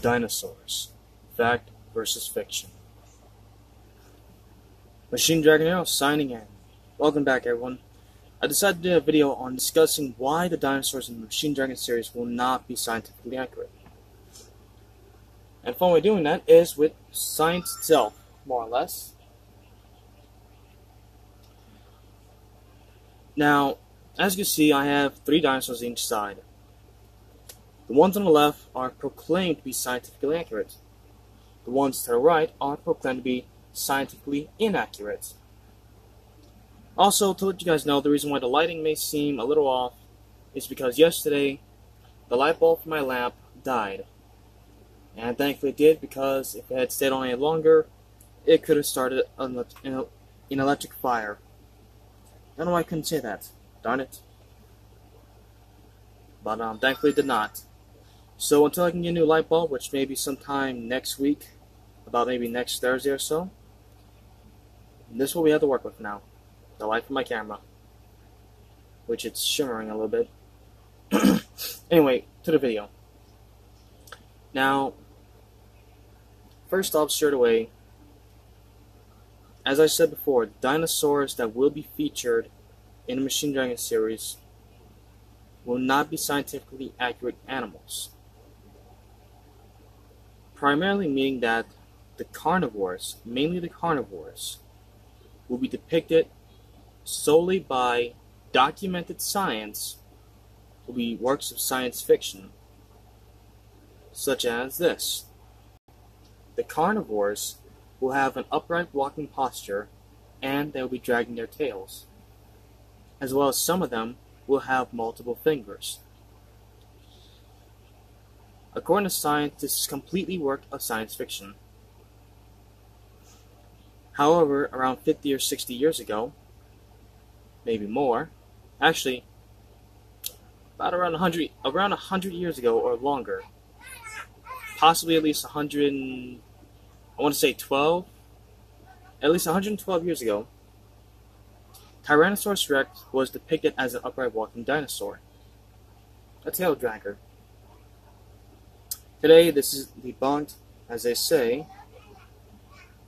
Dinosaurs, Fact versus Fiction. Machine Dragon Arrow signing in. Welcome back, everyone. I decided to do a video on discussing why the dinosaurs in the Machine Dragon series will not be scientifically accurate. And the fun way of doing that is with science itself, more or less. Now, as you can see, I have 3 dinosaurs on each side. The ones on the left are proclaimed to be scientifically accurate. The ones to the right are proclaimed to be scientifically inaccurate. Also, to let you guys know, the reason why the lighting may seem a little off is because yesterday, the light bulb for my lamp died. And thankfully it did, because if it had stayed on any longer, it could have started an electric fire. I don't know why I couldn't say that. Darn it. But thankfully it did not. So until I can get a new light bulb, which may be sometime next week, about maybe next Thursday or so, this is what we have to work with now. The light from my camera, which it's shimmering a little bit. Anyway, to the video. Now, first off, straight away, as I said before, dinosaurs that will be featured in the Machine Dragon series will not be scientifically accurate animals. Primarily meaning that the carnivores, mainly the carnivores, will be depicted solely by documented science, will be works of science fiction, such as this. The carnivores will have an upright walking posture, and they will be dragging their tails, as well as some of them will have multiple fingers. According to science, this is completely work of science fiction. However, around 50 or 60 years ago, maybe more, actually, about around 100 years ago or longer, possibly at least 100, I want to say 12, at least 112 years ago, Tyrannosaurus Rex was depicted as an upright walking dinosaur, a tail dragger. Today, this is debunked, as they say,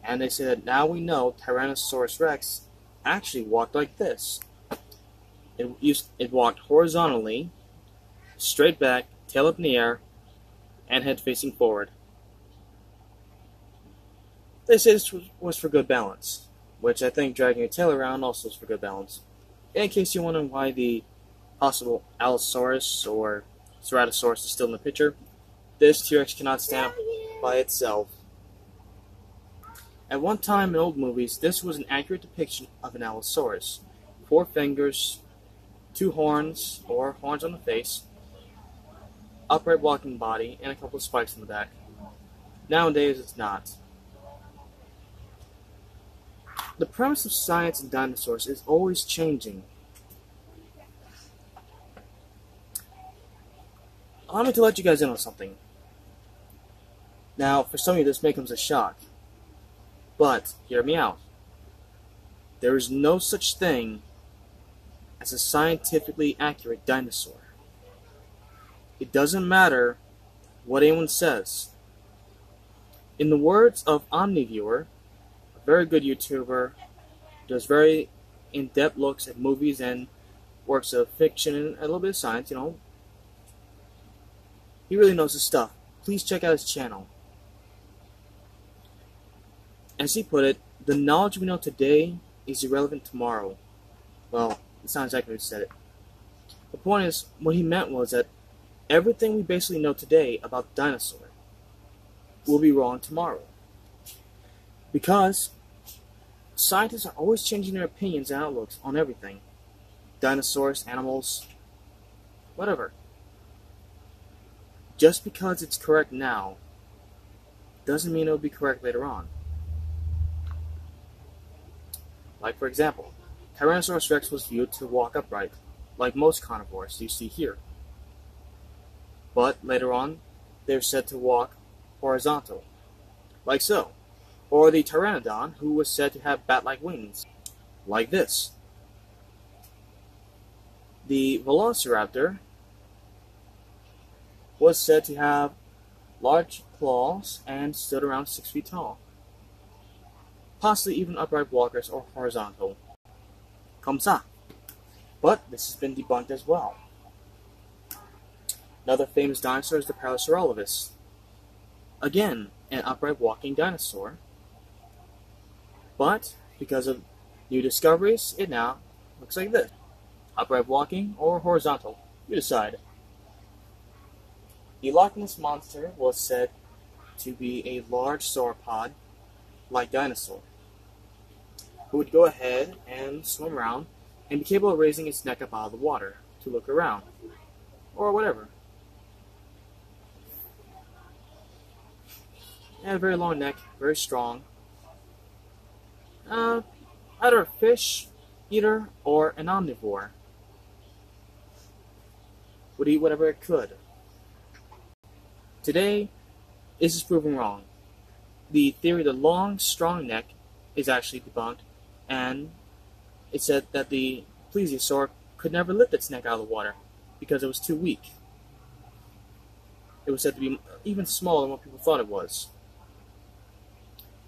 and they say that now we know Tyrannosaurus Rex actually walked like this. It walked horizontally, straight back, tail up in the air, and head facing forward. They say this was for good balance, which I think dragging your tail around also is for good balance. In case you're wondering why the possible Allosaurus or Ceratosaurus is still in the picture, this T-Rex cannot stand up by itself. At one time in old movies, this was an accurate depiction of an Allosaurus. 4 fingers, 2 horns, or horns on the face, upright walking body, and a couple of spikes in the back. Nowadays, it's not. The premise of science and dinosaurs is always changing. Allow me to let you guys in on something. Now, for some of you, this may come as a shock. But, hear me out. There is no such thing as a scientifically accurate dinosaur. It doesn't matter what anyone says. In the words of Omni, a very good YouTuber, does very in-depth looks at movies and works of fiction and a little bit of science, He really knows his stuff. Please check out his channel. As he put it, the knowledge we know today is irrelevant tomorrow. Well, it's not exactly what he said it. The point is, what he meant was that everything we basically know today about the dinosaur will be wrong tomorrow. Because scientists are always changing their opinions and outlooks on everything. Dinosaurs, animals, whatever. Just because it's correct now doesn't mean it will be correct later on. Like, for example, Tyrannosaurus Rex was viewed to walk upright, like most carnivores you see here. But later on, they're said to walk horizontal, like so. Or the Pteranodon, who was said to have bat-like wings, like this. The Velociraptor was said to have large claws, and stood around 6 feet tall. Possibly even upright walkers or horizontal. Comme ça. But this has been debunked as well. Another famous dinosaur is the Parasaurolophus. Again, an upright walking dinosaur. But because of new discoveries, it now looks like this. Upright walking or horizontal. You decide. The Loch Ness Monster was said to be a large sauropod-like dinosaur who would go ahead and swim around and be capable of raising its neck up out of the water to look around, or whatever. It had a very long neck, very strong. Either a fish eater or an omnivore. Would eat whatever it could. Today, this is proven wrong. The theory of the long, strong neck is actually debunked, and it said that the plesiosaur could never lift its neck out of the water because it was too weak. It was said to be even smaller than what people thought it was.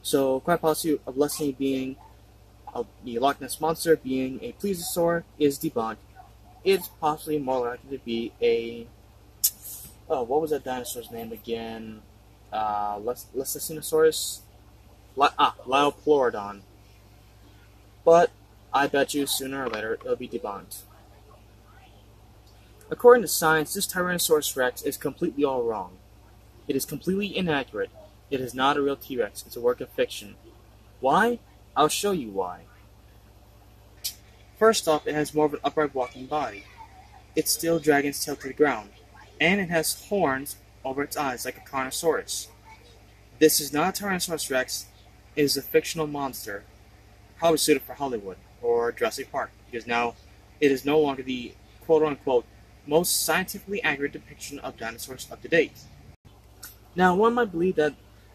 So, quite possibly of Leslie being the Loch Ness Monster being a plesiosaur is debunked. It's possibly more likely to be a what was that dinosaur's name again? Lesinosaurus? Liopleurodon. But I bet you sooner or later it'll be debunked. According to science, this Tyrannosaurus Rex is completely all wrong. It is completely inaccurate. It is not a real T-Rex. It's a work of fiction. Why? I'll show you why. First off, it has more of an upright walking body. It still drags its tail to the ground, and it has horns over its eyes like a Carnosaurus. This is not a Tyrannosaurus Rex. It is a fictional monster, probably suited for Hollywood or Jurassic Park, because now it is no longer the quote-unquote most scientifically accurate depiction of dinosaurs up to date. Now, one might believe that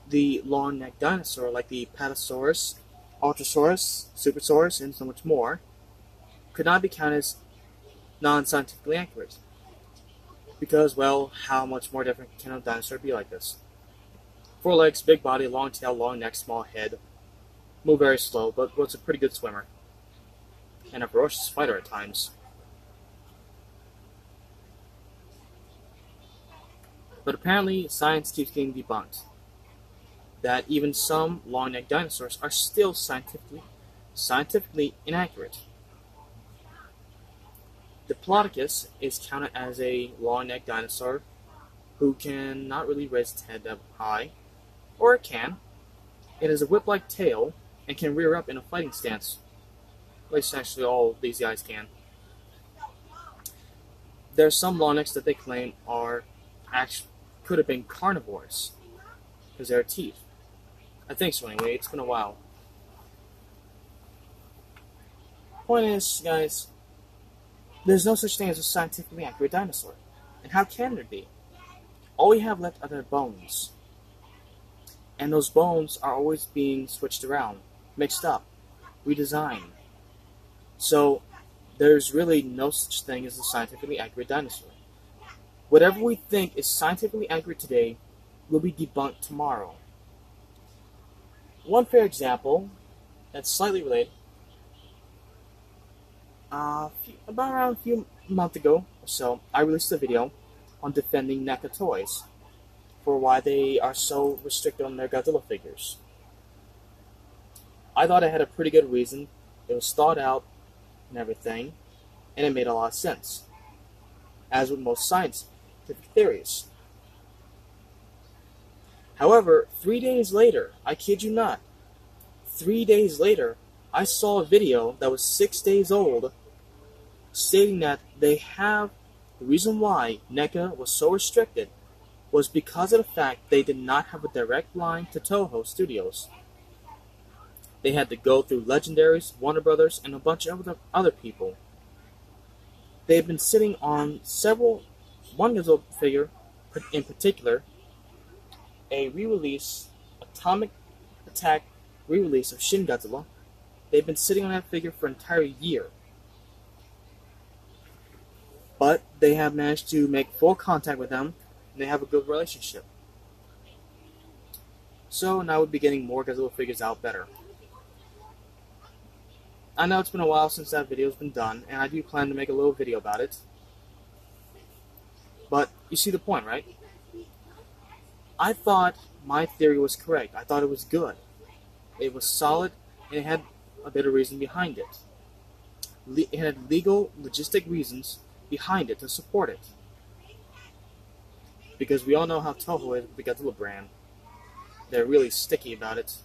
the long-necked dinosaur, like the Patasaurus, Ultrasaurus, Supersaurus, and so much more, could not be counted as non-scientifically accurate. Because, well, how much more different can a dinosaur be like this? 4 legs, big body, long tail, long neck, small head. Move very slow, but was a pretty good swimmer. And a ferocious fighter at times. But apparently, science keeps getting debunked. That even some long-necked dinosaurs are still scientifically inaccurate. Diplodocus is counted as a long-necked dinosaur who can not really raise its head up high, or it can. It has a whip-like tail and can rear up in a fighting stance. At least actually all these guys can. There are some longnecks that they claim could have been carnivores because they have teeth. I think so anyway, it's been a while. Point is, guys, there's no such thing as a scientifically accurate dinosaur. And how can there be? All we have left are their bones. And those bones are always being switched around, mixed up, redesigned. So, there's really no such thing as a scientifically accurate dinosaur. Whatever we think is scientifically accurate today will be debunked tomorrow. One fair example that's slightly related, around a few months ago or so, I released a video on defending NECA toys for why they are so restricted on their Godzilla figures. I thought I had a pretty good reason. It was thought out and everything, and it made a lot of sense, as with most scientific theories. However, 3 days later, I kid you not, 3 days later, I saw a video that was 6 days old stating that the reason why NECA was so restricted was because of the fact they did not have a direct line to Toho Studios. They had to go through Legendaries, Warner Brothers, and a bunch of other people. They had been sitting on one Godzilla figure in particular, a re-release, Atomic Attack re-release of Shin Godzilla. They've been sitting on that figure for an entire year. But they have managed to make full contact with them, and they have a good relationship. So now we'll be getting more Godzilla figures out better. I know it's been a while since that video's been done, and I do plan to make a little video about it. But you see the point, right? I thought my theory was correct. I thought it was good. It was solid, and it had a bit of reason behind it. It had legal, logistic reasons behind it to support it. Because we all know how Toho is with the Godzilla brand. They're really sticky about it.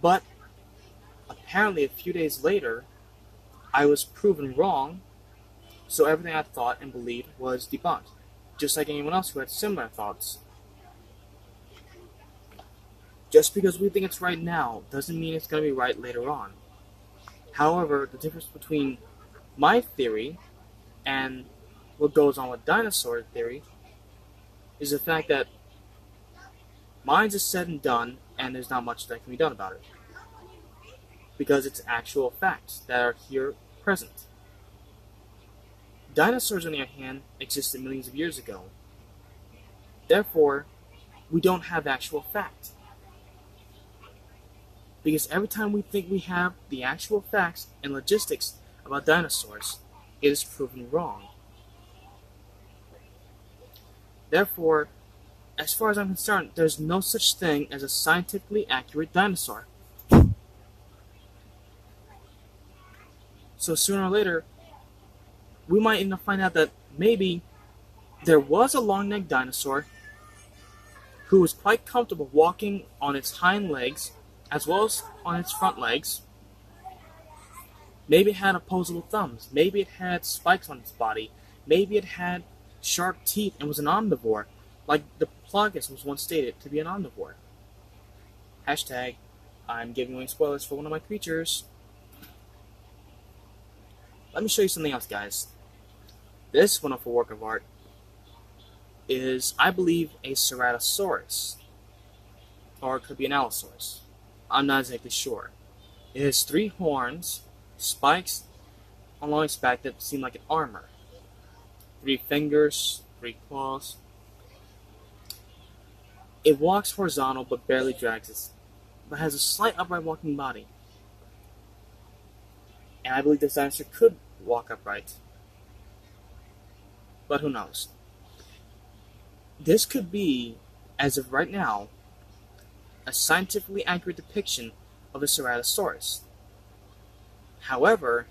But apparently a few days later, I was proven wrong, so everything I thought and believed was debunked, just like anyone else who had similar thoughts. Just because we think it's right now doesn't mean it's going to be right later on. However, the difference between my theory and what goes on with dinosaur theory is the fact that mine's is said and done, and there's not much that can be done about it. Because it's actual facts that are here present. Dinosaurs, on the other hand, existed millions of years ago. Therefore, we don't have actual fact. Because every time we think we have the actual facts and logistics about dinosaurs, it is proven wrong. Therefore, as far as I'm concerned, there's no such thing as a scientifically accurate dinosaur. So sooner or later, we might end up finding out that maybe there was a long-necked dinosaur who was quite comfortable walking on its hind legs as well as on its front legs. Maybe it had opposable thumbs. Maybe it had spikes on its body. Maybe it had sharp teeth and was an omnivore, like the Diplodocus was once stated to be an omnivore. Hashtag, I'm giving away spoilers for one of my creatures. Let me show you something else, guys. This wonderful work of art is, I believe, a Ceratosaurus. Or it could be an Allosaurus. I'm not exactly sure. It has 3 horns, spikes along its back that seem like an armor. 3 fingers, 3 claws. It walks horizontal but barely drags it, but has a slight upright walking body. And I believe this dinosaur could walk upright. But who knows? This could be, as of right now, a scientifically accurate depiction of a Ceratosaurus. However,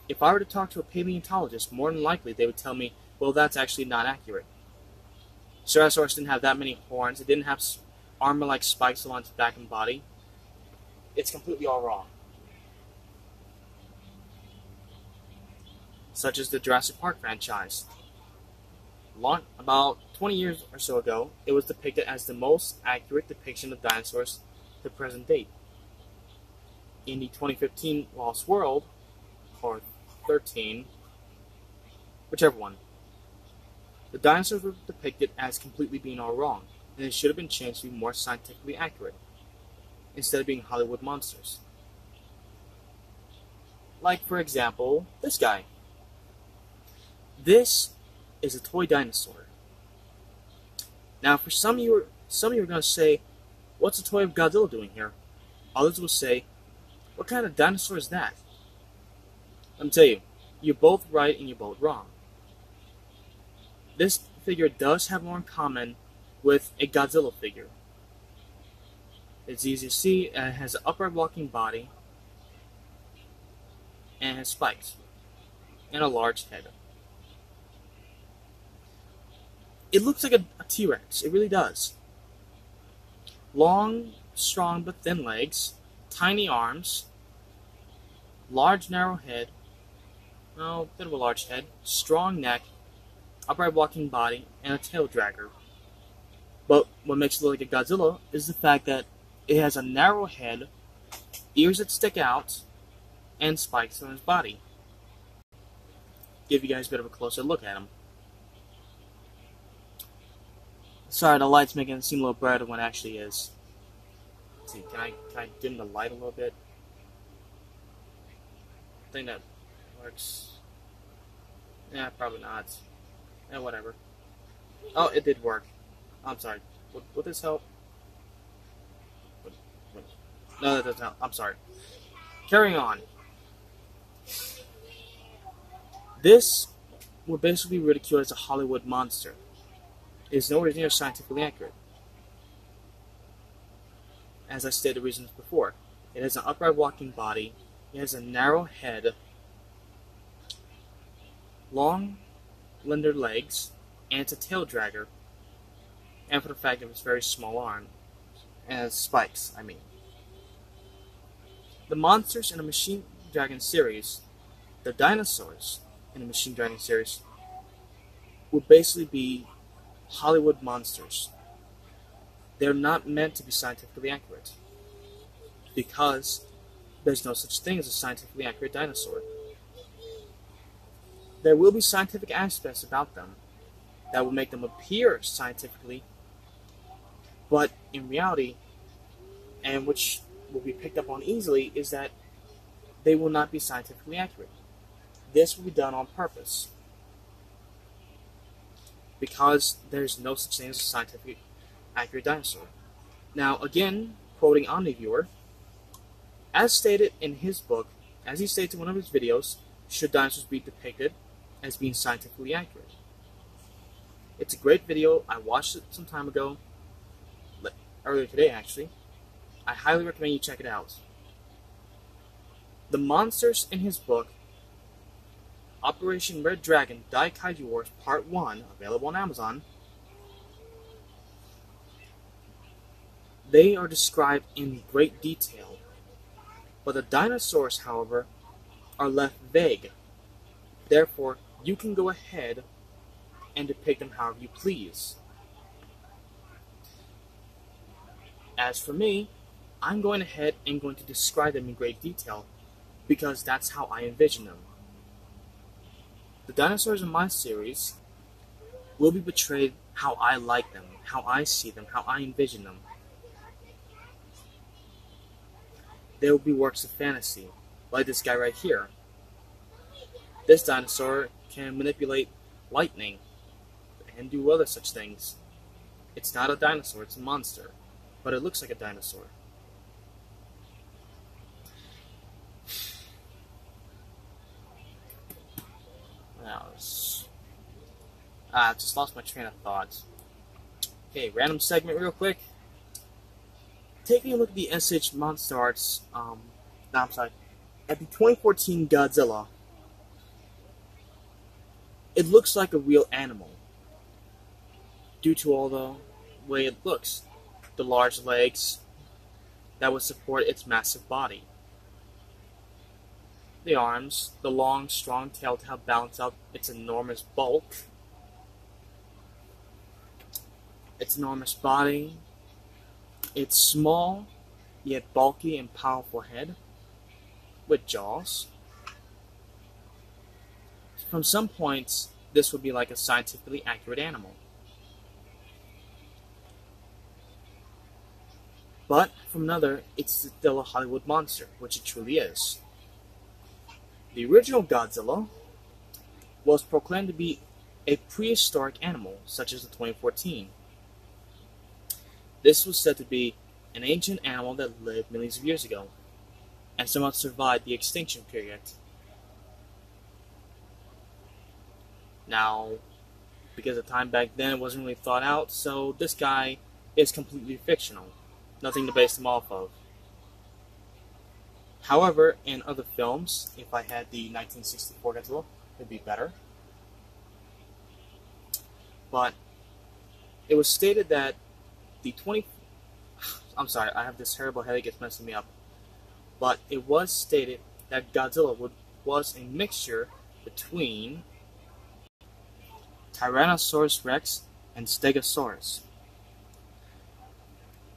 if I were to talk to a paleontologist, more than likely they would tell me, well, that's actually not accurate. Ceratosaurus didn't have that many horns. It didn't have armor-like spikes along its back and body. It's completely all wrong. Such as the Jurassic Park franchise. About 20 years or so ago, it was depicted as the most accurate depiction of dinosaurs to the present date. In the 2015 Lost World, or 13, whichever one, the dinosaurs were depicted as completely being all wrong, and it should have been changed to be more scientifically accurate, instead of being Hollywood monsters. Like, for example, this guy. This is a toy dinosaur. Now, for some of you are going to say, what's a toy of Godzilla doing here? Others will say, what kind of dinosaur is that? Let me tell you, you're both right and you're both wrong. This figure does have more in common with a Godzilla figure. It's easy to see, and it has an upright walking body, and it has spikes, and a large head. It looks like a T-Rex. It really does. Long, strong but thin legs, tiny arms, large narrow head, well, bit of a large head, strong neck, upright walking body, and a tail dragger. But what makes it look like a Godzilla is the fact that it has a narrow head, ears that stick out, and spikes on his body. Give you guys a bit of a closer look at him. Sorry, the light's making it seem a little brighter than it actually is. Let's see, can I dim the light a little bit? I think that works. Yeah, probably not. Yeah, whatever. Oh, it did work. I'm sorry. Would this help? No, that doesn't help. I'm sorry. Carrying on. This would basically be ridiculed as a Hollywood monster. It is nowhere near scientifically accurate. As I stated the reasons before, it has an upright walking body, it has a narrow head, long, slender legs, and it's a tail dragger, and for the fact of its very small arm, and spikes, I mean. The monsters in the Machine Dragon series, the dinosaurs in the Machine Dragon series, would basically be Hollywood monsters. They're not meant to be scientifically accurate, because there's no such thing as a scientifically accurate dinosaur. There will be scientific aspects about them that will make them appear scientifically, but in reality, and which will be picked up on easily, is that they will not be scientifically accurate. This will be done on purpose, because there's no such thing as a scientifically accurate dinosaur. Now, again, quoting Omni, as stated in his book, as he states in one of his videos, should dinosaurs be depicted as being scientifically accurate? It's a great video. I watched it some time ago, earlier today actually. I highly recommend you check it out. The monsters in his book, Operation Red Dragon Daikaiju Wars Part 1, available on Amazon, they are described in great detail. But the dinosaurs, however, are left vague. Therefore, you can go ahead and depict them however you please. As for me, I'm going ahead and going to describe them in great detail, because that's how I envision them. The dinosaurs in my series will be portrayed how I like them, how I see them, how I envision them. They will be works of fantasy, like this guy right here. This dinosaur can manipulate lightning and do other such things. It's not a dinosaur, it's a monster, but it looks like a dinosaur. I just lost my train of thought. Okay, random segment real quick. Taking a look at the SH Monster Arts, at the 2014 Godzilla, it looks like a real animal, due to all the way it looks. The large legs that would support its massive body. The arms, the long, strong tail to help balance out its enormous bulk. Its enormous body. Its small, yet bulky and powerful head, with jaws. From some points, this would be like a scientifically accurate animal. But from another, it's still a Hollywood monster, which it truly is. The original Godzilla was proclaimed to be a prehistoric animal, such as the 2014. This was said to be an ancient animal that lived millions of years ago, and somehow survived the extinction period. Now, because the time back then wasn't really thought out, so this guy is completely fictional. Nothing to base them off of. However, in other films, if I had the 1964 Godzilla, it would be better. But it was stated that I'm sorry, I have this terrible headache, it's messing me up. But it was stated that Godzilla was a mixture between Tyrannosaurus Rex and Stegosaurus.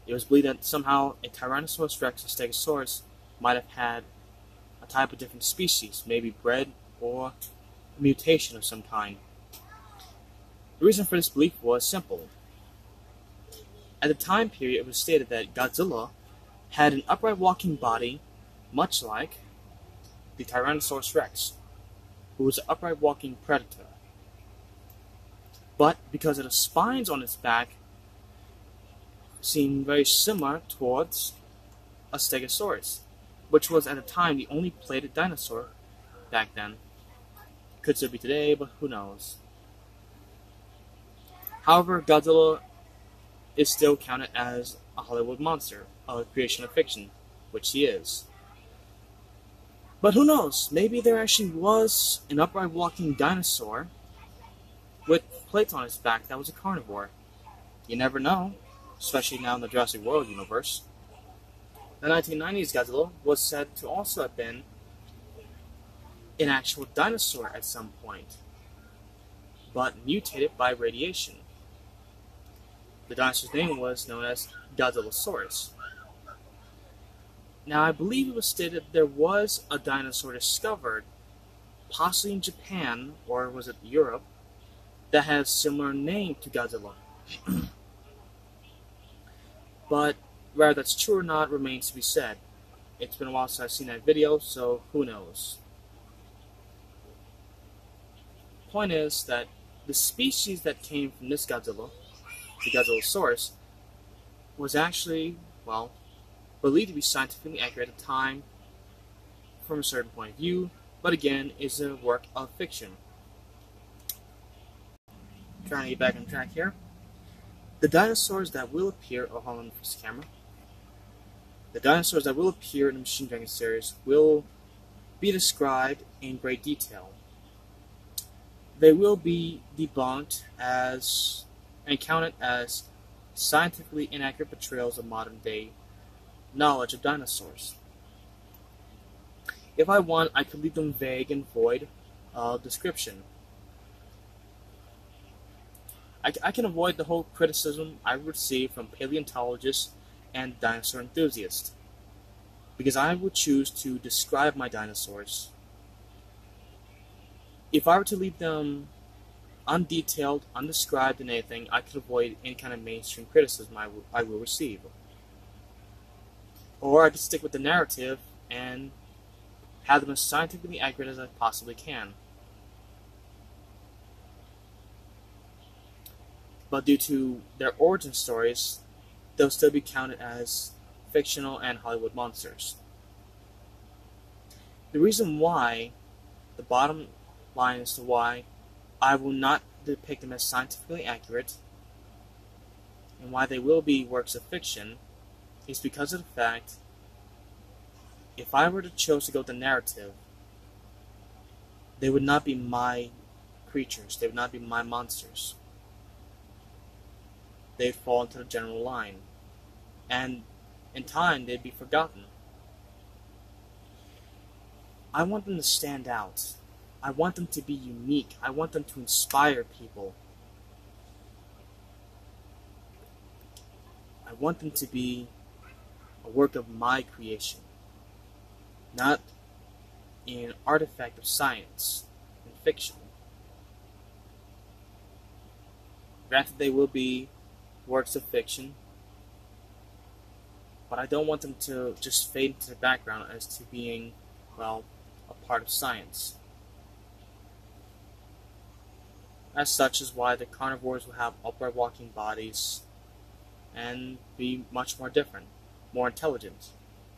It was believed that somehow a Tyrannosaurus Rex or Stegosaurus might have had a type of different species, maybe bred or a mutation of some kind. The reason for this belief was simple. At the time period, it was stated that Godzilla had an upright walking body, much like the Tyrannosaurus Rex, who was an upright walking predator. But because of the spines on its back, seem very similar towards a Stegosaurus, which was at the time the only plated dinosaur back then. Could still be today, but who knows. However, Godzilla is still counted as a Hollywood monster, a creation of fiction, which he is. But who knows, maybe there actually was an upright walking dinosaur with plates on its back that was a carnivore. You never know, especially now in the Jurassic World universe. The 1990s Godzilla was said to also have been an actual dinosaur at some point, but mutated by radiation. The dinosaur's name was known as Godzillasaurus. Now, I believe it was stated there was a dinosaur discovered, possibly in Japan, or was it Europe, that had a similar name to Godzilla. But whether that's true or not remains to be said. It's been a while since I've seen that video, so who knows. Point is that the species that came from this Godzilla, the Godzillasaurus, was actually, well, believed to be scientifically accurate at the time from a certain point of view, but again, is a work of fiction. Trying to get back on track here. The dinosaurs that will appear, oh, hold on for this camera. The dinosaurs that will appear in the Machine Dragon series will be described in great detail. They will be debunked as and counted as scientifically inaccurate portrayals of modern day knowledge of dinosaurs. If I want, I could leave them vague and void of description. I can avoid the whole criticism I receive from paleontologists and dinosaur enthusiasts, because I would choose to describe my dinosaurs. If I were to leave them undetailed, undescribed, and anything, I could avoid any kind of mainstream criticism I will receive. Or I could stick with the narrative and have them as scientifically accurate as I possibly can. But due to their origin stories, they'll still be counted as fictional and Hollywood monsters. The reason why, the bottom line as to why I will not depict them as scientifically accurate, and why they will be works of fiction, is because of the fact, if I were to choose to go with the narrative, they would not be my creatures, they would not be my monsters. They'd fall into the general line, and in time they'd be forgotten. I want them to stand out. I want them to be unique. I want them to inspire people. I want them to be a work of my creation, not an artifact of science and fiction. Granted, they will be works of fiction, but I don't want them to just fade into the background as to being, well, a part of science. As such is why the carnivores will have upright walking bodies and be much more different, more intelligent,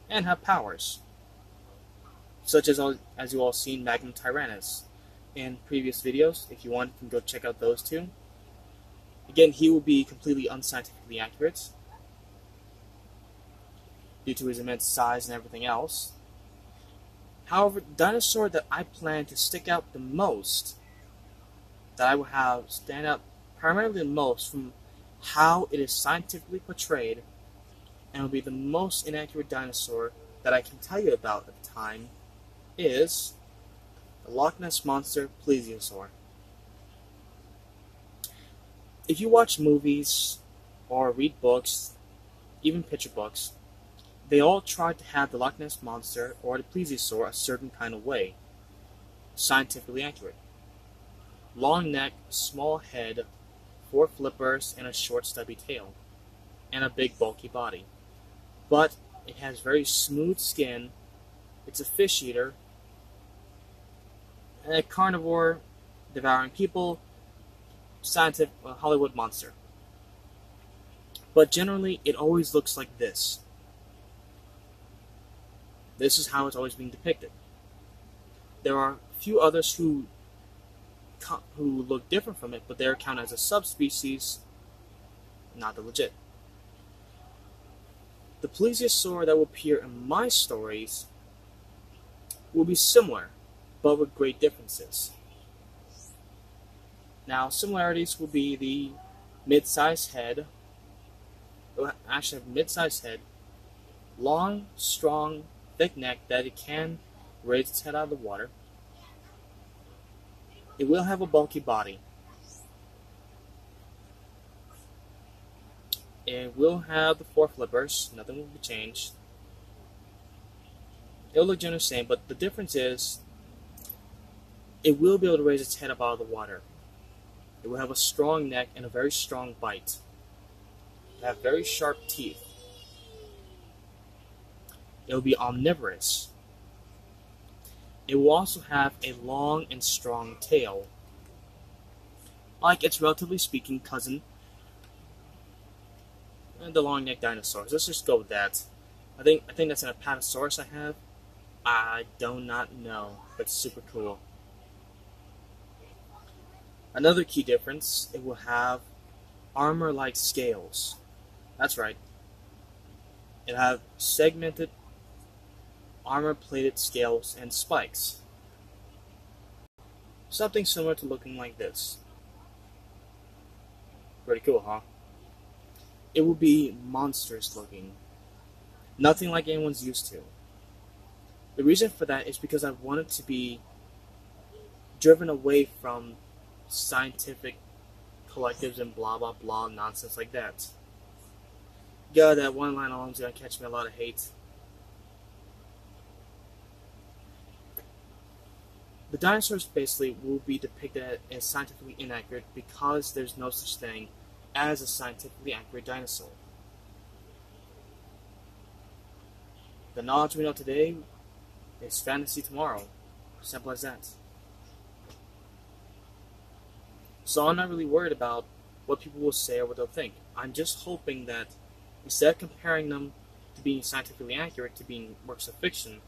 and have powers, such as you all seen Magnum Tyrannus in previous videos. If you want, you can go check out those two. Again, he will be completely unscientifically accurate due to his immense size and everything else. However, the dinosaur that I plan to stick out the most, that I will have stand out primarily the most from how it is scientifically portrayed, and will be the most inaccurate dinosaur that I can tell you about at the time, is the Loch Ness Monster Plesiosaur. If you watch movies or read books, even picture books, they all try to have the Loch Ness Monster or the Plesiosaur a certain kind of way, scientifically accurate. Long neck, small head, 4 flippers, and a short stubby tail, and a big bulky body. But it has very smooth skin, it's a fish eater, and a carnivore, devouring people, scientific Hollywood monster. But generally, it always looks like this. This is how it's always being depicted. There are a few others who look different from it, but they're counted as a subspecies, not the legit. The plesiosaur that will appear in my stories will be similar, but with great differences. Now, similarities will be the mid-sized head. It will actually have a mid-sized head, long, strong, thick neck that it can raise its head out of the water. It will have a bulky body. It will have the four flippers. Nothing will be changed. It will look generally the same, but the difference is it will be able to raise its head up out of the water. It will have a strong neck and a very strong bite. It will have very sharp teeth. It will be omnivorous. It will also have a long and strong tail, like its relatively speaking cousin, the long-necked dinosaurs. Let's just go with that. I think that's an Apatosaurus I have. I do not know, but it's super cool. Another key difference, it will have armor-like scales. That's right. It'll have segmented armor-plated scales and spikes. Something similar to looking like this. Pretty cool, huh? It will be monstrous looking. Nothing like anyone's used to. The reason for that is because I want it to be driven away from scientific collectives and blah blah blah nonsense like that. God, that one line alone is gonna catch me a lot of hate. The dinosaurs basically will be depicted as scientifically inaccurate because there's no such thing as a scientifically accurate dinosaur. The knowledge we know today is fantasy tomorrow. Simple as that. So I'm not really worried about what people will say or what they'll think. I'm just hoping that instead of comparing them to being scientifically accurate to being works of fiction,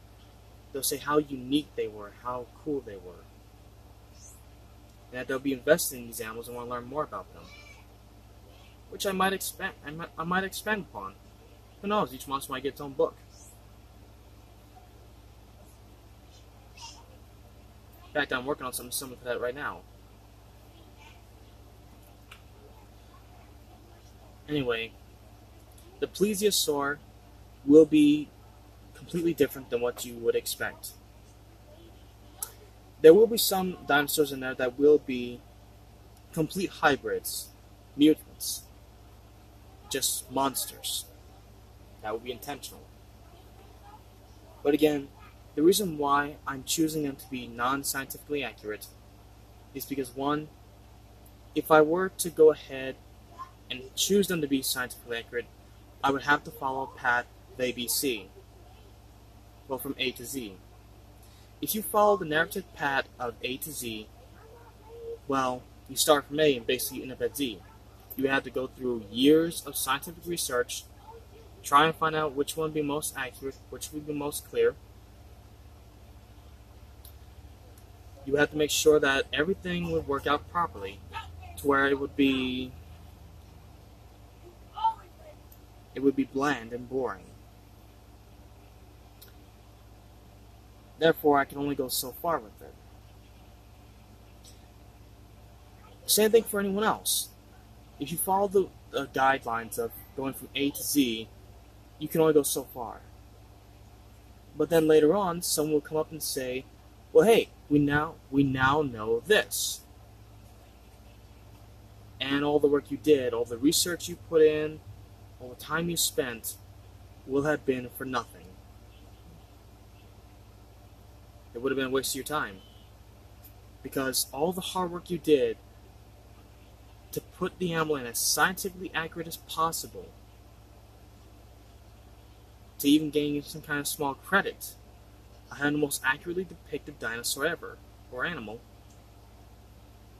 they'll say how unique they were, how cool they were. And that they'll be invested in these animals and want to learn more about them. Which I might expand upon. Who knows, each monster might get its own book. In fact, I'm working on something similar to that right now. Anyway, the plesiosaur will be completely different than what you would expect. There will be some dinosaurs in there that will be complete hybrids, mutants, just monsters. That will be intentional. But again, the reason why I'm choosing them to be non-scientifically accurate is because, one, if I were to go ahead and choose them to be scientifically accurate, I would have to follow path ABC. Well, from A to Z. If you follow the narrative path of A to Z, well, you start from A and basically end up at Z. You have to go through years of scientific research, try and find out which one would be most accurate, which would be most clear. You have to make sure that everything would work out properly, to where it would be bland and boring. Therefore, I can only go so far with it. Same thing for anyone else. If you follow the guidelines of going from A to Z, you can only go so far. But then later on, someone will come up and say, well, hey, we now know this. And all the work you did, all the research you put in, all the time you spent will have been for nothing. It would have been a waste of your time. Because all the hard work you did to put the animal in as scientifically accurate as possible, to even gain some kind of small credit, I had the most accurately depicted dinosaur ever, or animal.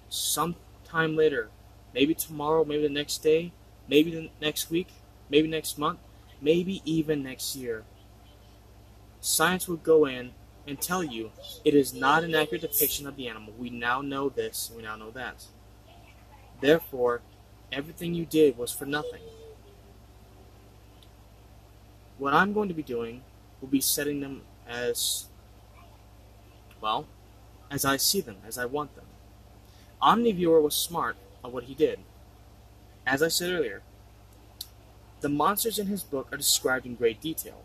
Sometime later, maybe tomorrow, maybe the next day, maybe the next week, maybe next month, maybe even next year, science will go in and tell you it is not an accurate depiction of the animal. We now know this, we now know that. Therefore, everything you did was for nothing. What I'm going to be doing will be setting them as, well, as I see them, as I want them. Omniviewer was smart of what he did. As I said earlier, the monsters in his book are described in great detail.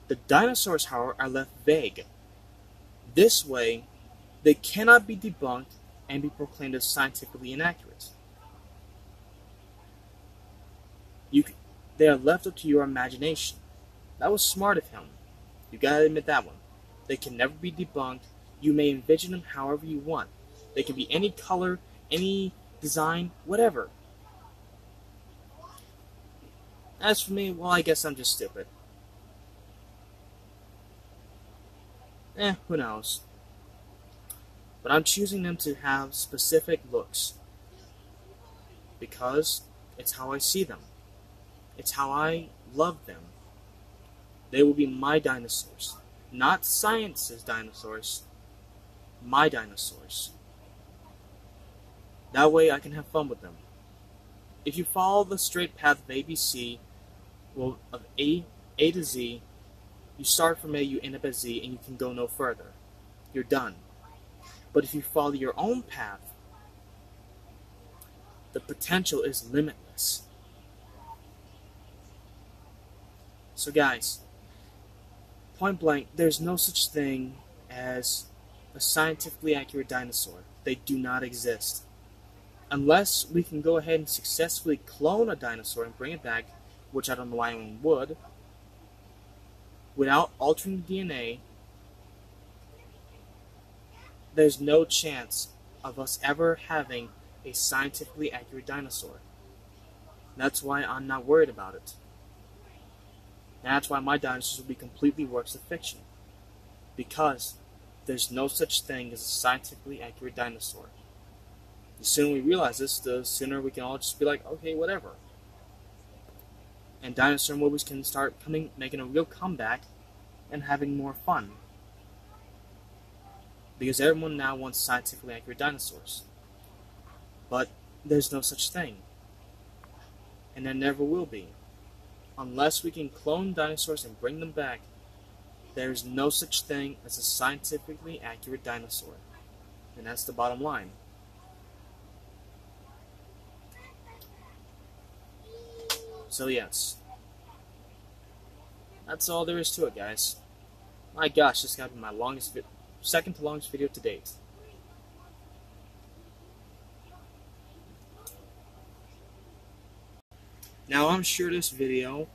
The dinosaurs, however, are left vague. This way, they cannot be debunked and be proclaimed as scientifically inaccurate. They are left up to your imagination. That was smart of him. You gotta admit that one. They can never be debunked. You may envision them however you want. They can be any color, any design, whatever. As for me, well, I guess I'm just stupid. Who knows? But I'm choosing them to have specific looks. Because it's how I see them. It's how I love them. They will be my dinosaurs. Not science's dinosaurs. My dinosaurs. That way I can have fun with them. If you follow the straight path of ABC, well, of A to Z, you start from A, you end up at Z, and you can go no further. You're done. But if you follow your own path, the potential is limitless. So guys, point blank, there's no such thing as a scientifically accurate dinosaur. They do not exist. Unless we can go ahead and successfully clone a dinosaur and bring it back, which I don't know why anyone would, without altering the DNA, there's no chance of us ever having a scientifically accurate dinosaur. That's why I'm not worried about it. That's why my dinosaurs will be completely works of fiction. Because there's no such thing as a scientifically accurate dinosaur. The sooner we realize this, the sooner we can all just be like, okay, whatever. And dinosaur movies can start making a real comeback and having more fun. Because everyone now wants scientifically accurate dinosaurs. But there's no such thing. And there never will be. Unless we can clone dinosaurs and bring them back, there is no such thing as a scientifically accurate dinosaur. And that's the bottom line. So yes. That's all there is to it, guys. My gosh, this got to be my second to longest video to date. Now, I'm sure this video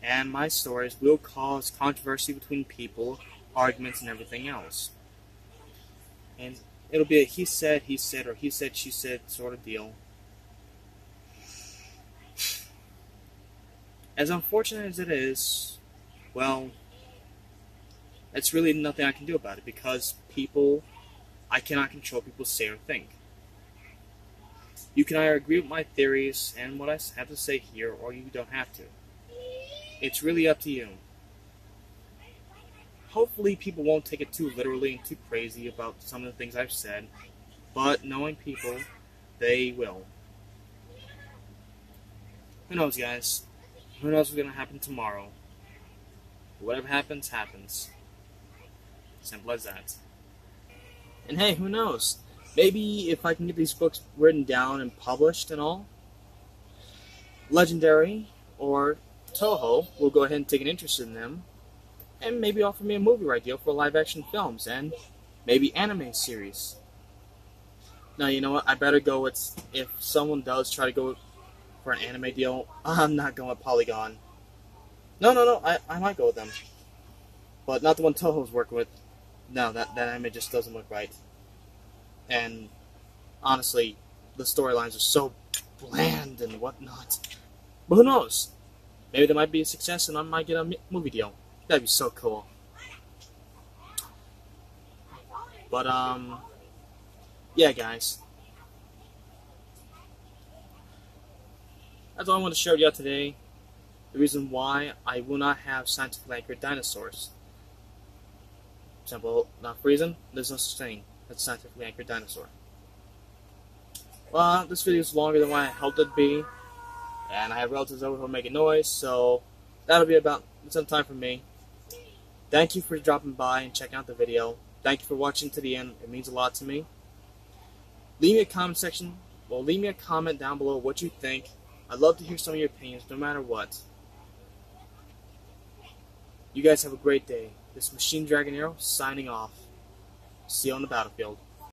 and my stories will cause controversy between people, arguments, and everything else. And it'll be a he said, or he said, she said sort of deal. As unfortunate as it is, well, it's really nothing I can do about it, because I cannot control people say or think. You can either agree with my theories and what I have to say here, or you don't have to. It's really up to you. Hopefully people won't take it too literally and too crazy about some of the things I've said, but knowing people, they will. Who knows, guys? Who knows what's going to happen tomorrow? Whatever happens, happens. Simple as that. And hey, who knows? Maybe if I can get these books written down and published and all, Legendary or Toho will go ahead and take an interest in them, and maybe offer me a movie right deal for live-action films, and maybe anime series. Now, you know what? I better go with, if someone does try to go for an anime deal, I'm not going with Polygon. No, I might go with them. But not the one Toho's working with. No, that anime just doesn't look right. And honestly, the storylines are so bland and whatnot. But who knows? Maybe they might be a success and I might get a movie deal. That'd be so cool. But, yeah, guys. That's all I want to share with you today. The reason why I will not have scientifically accurate dinosaurs. Simple enough reason, there's no such thing as a scientifically accurate dinosaur. Well, this video is longer than what I hoped it'd be, and I have relatives over who are making noise, so that'll be about some time for me. Thank you for dropping by and checking out the video. Thank you for watching to the end. It means a lot to me. Leave me a comment section. Well, leave me a comment down below what you think. I'd love to hear some of your opinions, no matter what. You guys have a great day. This is Machine Dragon Arrow signing off. See you on the battlefield.